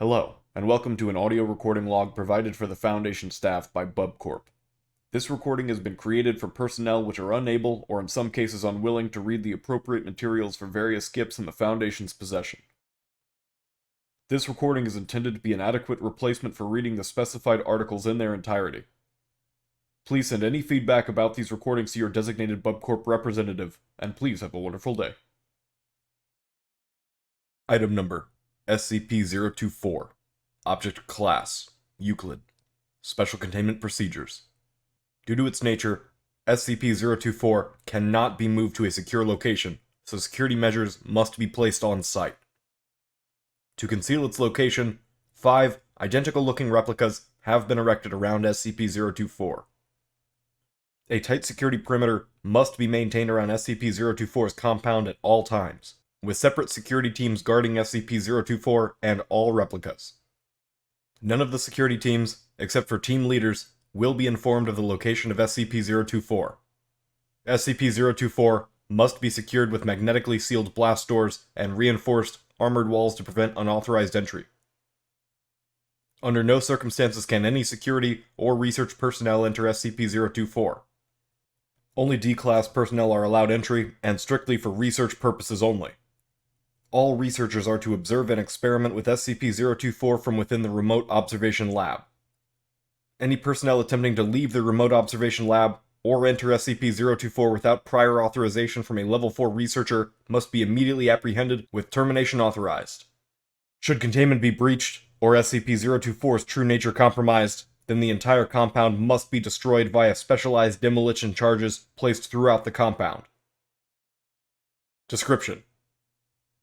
Hello, and welcome to an audio recording log provided for the Foundation staff by BubCorp. This recording has been created for personnel which are unable, or in some cases unwilling, to read the appropriate materials for various skips in the Foundation's possession. This recording is intended to be an adequate replacement for reading the specified articles in their entirety. Please send any feedback about these recordings to your designated BubCorp representative, and please have a wonderful day. Item Number SCP-024 Object Class Euclid Special Containment Procedures. Due to its nature, SCP-024 cannot be moved to a secure location, so security measures must be placed on site. To conceal its location, 5 identical-looking replicas have been erected around SCP-024. A tight security perimeter must be maintained around SCP-024's compound at all times, with separate security teams guarding SCP-024 and all replicas. None of the security teams, except for team leaders, will be informed of the location of SCP-024. SCP-024 must be secured with magnetically sealed blast doors and reinforced, armored walls to prevent unauthorized entry. Under no circumstances can any security or research personnel enter SCP-024. Only D-Class personnel are allowed entry, and strictly for research purposes only. All researchers are to observe and experiment with SCP-024 from within the Remote Observation Lab. Any personnel attempting to leave the Remote Observation Lab or enter SCP-024 without prior authorization from a Level 4 researcher must be immediately apprehended with termination authorized. Should containment be breached, or SCP-024's true nature compromised, then the entire compound must be destroyed via specialized demolition charges placed throughout the compound. Description: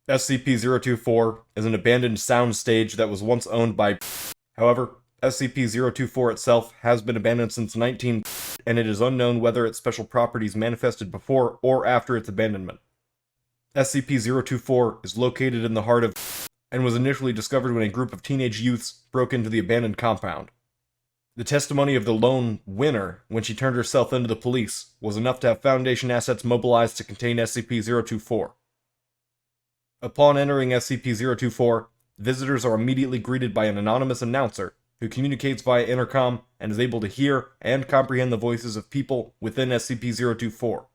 SCP-024 is an abandoned sound stage that was once owned by However, SCP-024 itself has been abandoned since 19 and it is unknown whether its special properties manifested before or after its abandonment. SCP-024 is located in the heart of and was initially discovered when a group of teenage youths broke into the abandoned compound. The testimony of the lone winner, when she turned herself into the police, was enough to have Foundation assets mobilized to contain SCP-024. Upon entering SCP-024, visitors are immediately greeted by an anonymous announcer who communicates via intercom and is able to hear and comprehend the voices of people within SCP-024.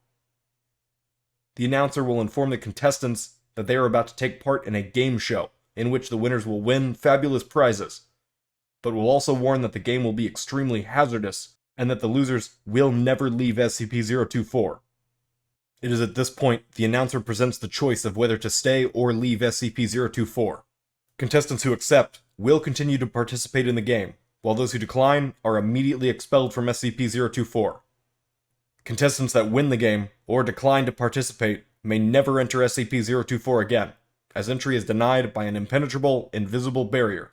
The announcer will inform the contestants that they are about to take part in a game show in which the winners will win fabulous prizes, but will also warn that the game will be extremely hazardous and that the losers will never leave SCP-024. It is at this point the announcer presents the choice of whether to stay or leave SCP-024. Contestants who accept will continue to participate in the game, while those who decline are immediately expelled from SCP-024. Contestants that win the game, or decline to participate, may never enter SCP-024 again, as entry is denied by an impenetrable, invisible barrier.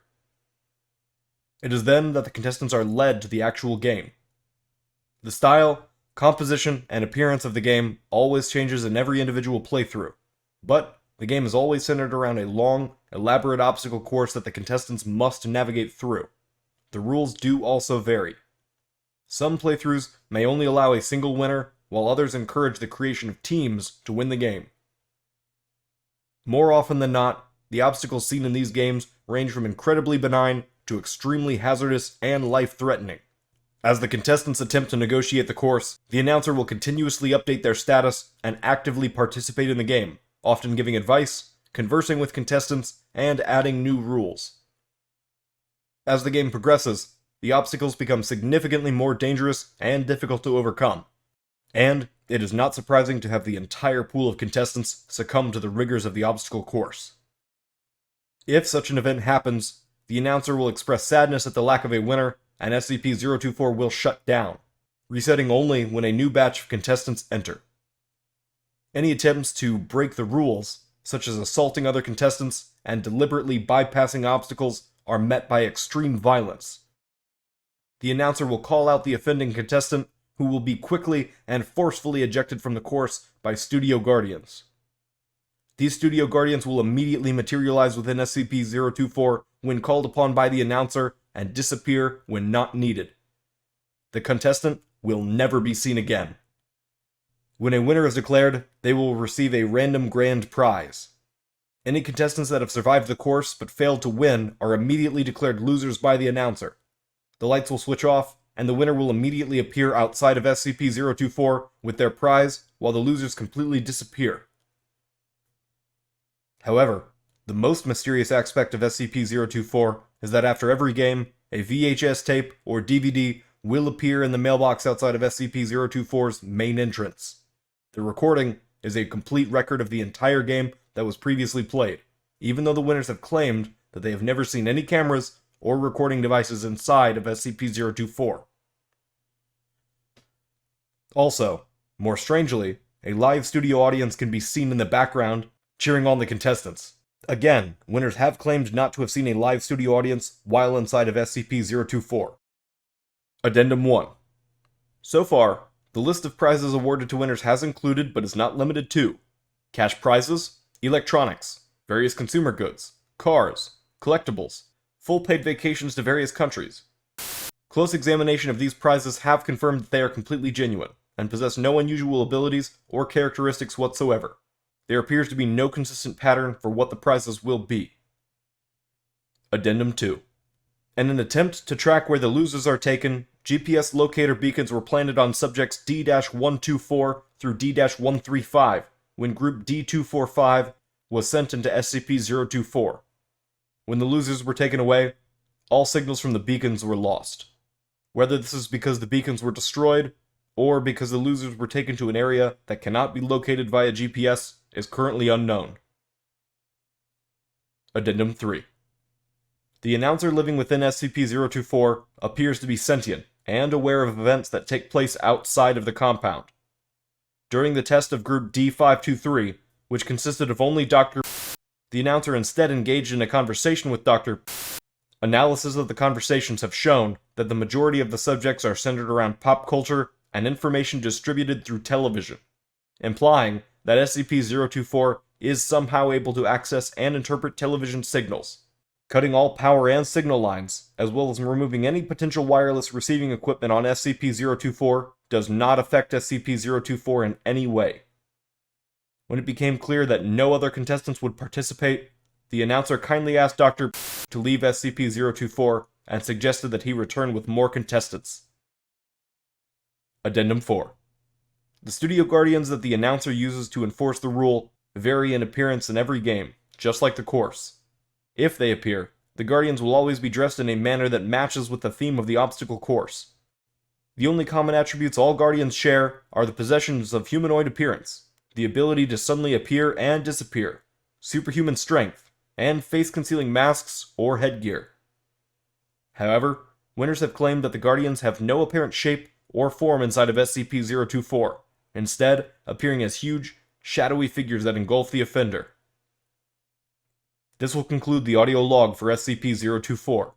It is then that the contestants are led to the actual game. The style, composition, and appearance of the game always changes in every individual playthrough, but the game is always centered around a long, elaborate obstacle course that the contestants must navigate through. The rules do also vary. Some playthroughs may only allow a single winner, while others encourage the creation of teams to win the game. More often than not, the obstacles seen in these games range from incredibly benign to extremely hazardous and life-threatening. As the contestants attempt to negotiate the course, the announcer will continuously update their status and actively participate in the game, often giving advice, conversing with contestants, and adding new rules. As the game progresses, the obstacles become significantly more dangerous and difficult to overcome, and it is not surprising to have the entire pool of contestants succumb to the rigors of the obstacle course. If such an event happens, the announcer will express sadness at the lack of a winner, and SCP-024 will shut down, resetting only when a new batch of contestants enter. Any attempts to break the rules, such as assaulting other contestants and deliberately bypassing obstacles, are met by extreme violence. The announcer will call out the offending contestant, who will be quickly and forcefully ejected from the course by Studio Guardians. These Studio Guardians will immediately materialize within SCP-024 when called upon by the announcer and disappear when not needed. The contestant will never be seen again. When a winner is declared, they will receive a random grand prize. Any contestants that have survived the course but failed to win are immediately declared losers by the announcer. The lights will switch off, and the winner will immediately appear outside of SCP-024 with their prize, while the losers completely disappear. However, the most mysterious aspect of SCP-024 is that after every game, a VHS tape or DVD will appear in the mailbox outside of SCP-024's main entrance. The recording is a complete record of the entire game that was previously played, even though the winners have claimed that they have never seen any cameras or recording devices inside of SCP-024. Also, more strangely, a live studio audience can be seen in the background cheering on the contestants. Again, winners have claimed not to have seen a live studio audience while inside of SCP-024. Addendum 1. So far, the list of prizes awarded to winners has included, but is not limited to, cash prizes, electronics, various consumer goods, cars, collectibles, full paid vacations to various countries. Close examination of these prizes have confirmed that they are completely genuine, and possess no unusual abilities or characteristics whatsoever. There appears to be no consistent pattern for what the prizes will be. Addendum 2. In an attempt to track where the losers are taken, GPS locator beacons were planted on subjects D-124 through D-135 when Group D-245 was sent into SCP-024. When the losers were taken away, all signals from the beacons were lost. Whether this is because the beacons were destroyed, or because the losers were taken to an area that cannot be located via GPS, is currently unknown. Addendum 3. The announcer living within SCP-024 appears to be sentient and aware of events that take place outside of the compound. During the test of Group D-523, which consisted of only Dr. the announcer instead engaged in a conversation with Dr. Analysis of the conversations have shown that the majority of the subjects are centered around pop culture and information distributed through television, implying that SCP-024 is somehow able to access and interpret television signals, cutting all power and signal lines, as well as removing any potential wireless receiving equipment on SCP-024 does not affect SCP-024 in any way. When it became clear that no other contestants would participate, the announcer kindly asked Dr. to leave SCP-024 and suggested that he return with more contestants. Addendum 4. The studio guardians that the announcer uses to enforce the rule vary in appearance in every game, just like the course. If they appear, the guardians will always be dressed in a manner that matches with the theme of the obstacle course. The only common attributes all guardians share are the possessions of humanoid appearance, the ability to suddenly appear and disappear, superhuman strength, and face-concealing masks or headgear. However, winners have claimed that the guardians have no apparent shape or form inside of SCP-024, instead appearing as huge, shadowy figures that engulf the offender. This will conclude the audio log for SCP-024.